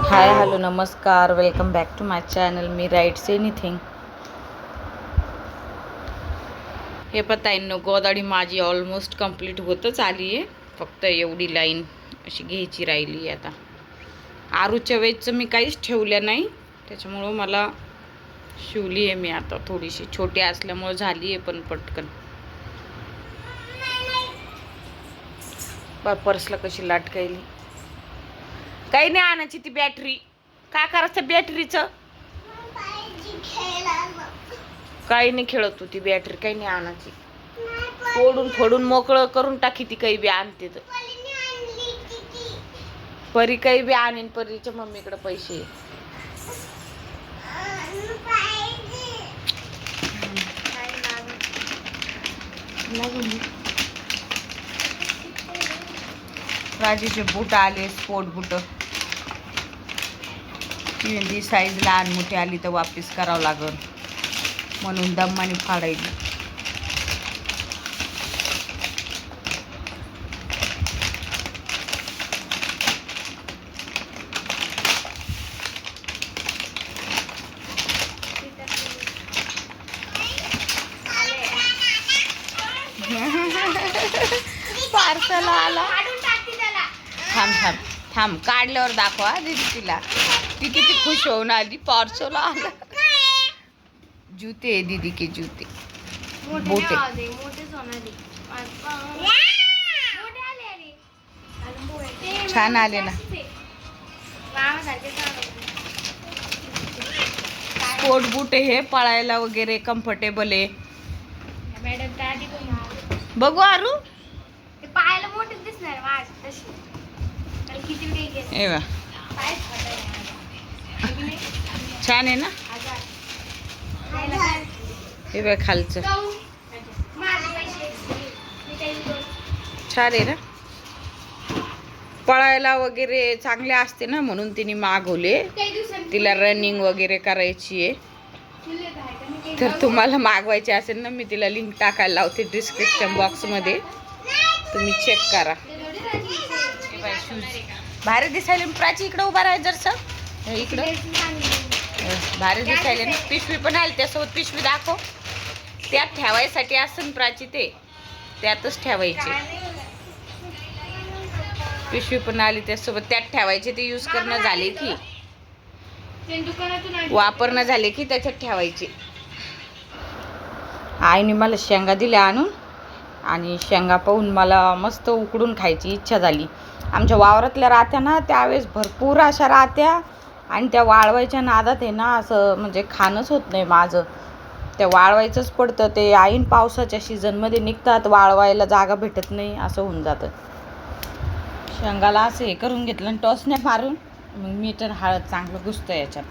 हाय hello नमस्कार, welcome back to my channel. मी writes anything. हे पताईंनो, गोदाडी माझी ऑलमोस्ट कंप्लीट होतच आली आहे. फक्त एवढी लाईन अशी घ्यायची राहिली आहे. आता आरूच्या वेळचं मी काहीच ठेवलं नाही, त्याच्यामुळं मला शिवली आहे मी. आता थोडीशी छोटी असल्यामुळं झाली आहे पण पटकन. पर्सला कशी लाटकायली. काही नाही आणायची ती बॅटरी. काय करायचं बॅटरीचं? काही नाही खेळत तू ती बॅटरी. काही नाही आणायची. फोडून मोकळं करून टाकी ती. काही बी आणते तर परी काही बी आणीन. परीच्या मम्मीकडे पैसे राजीचे बूट आले, स्पोर्ट बूट. ती साईज लहान मोठी आली तर वापस करावं लागल म्हणून दम्माने फाडायली. पार्सल आला. थांब काढल्यावर दाखवा दीदी तिला. ती किती खुश होऊन आली. पार्सल आला. जूते दीदी के जूते मोटे छान आले ना. स्पोर्ट बूट हे पळायला वगैरे कम्फर्टेबल आहे. बघू आरू पायाला मोठे दिसणार छान आहे ना. हे बघ खालचं छान आहे ना. पळायला वगैरे चांगले असते ना म्हणून तिने मागवले. तिला रनिंग वगैरे करायची आहे. तर तुम्हाला मागवायचे असेल ना, मी तिला लिंक टाकायला लावते डिस्क्रिप्शन बॉक्समध्ये. तुम्ही चेक करा. शूज भारी दिसायला. प्राची इकडं उभा राहा जरसं. इकडं भारी दिसायला ना. पिशवी पण आली त्यासोबत. पिशवी दाखव. त्यात ठेवायसाठी असं प्राची ते त्यातच ठेवायचे. पिशवी पण आली त्यासोबत. त्यात ठेवायचे. ते यूज करणं झाले की वापरणं झाले की त्याच्यात ठेवायचे. आईने मला शेंगा दिल्या आणून आणि शेंगा पाहून मला मस्त उकडून खायची इच्छा झाली. आमच्या वावरातल्या राहत्या ना, त्यावेळेस भरपूर अशा राहत्या आणि त्या वाळवायच्या नादात आहे ना, असं म्हणजे खाणंच होत नाही माझं. त्या वाळवायचंच पडतं. ते ऐन पावसाच्या सीझनमध्ये निघतात, वाळवायला जागा भेटत नाही, असं होऊन जातं. शेंगाला असं हे करून घेतलं आणि टोचण्या मारून मग मीठ आणि हळद चांगलं घुसतं याच्यात.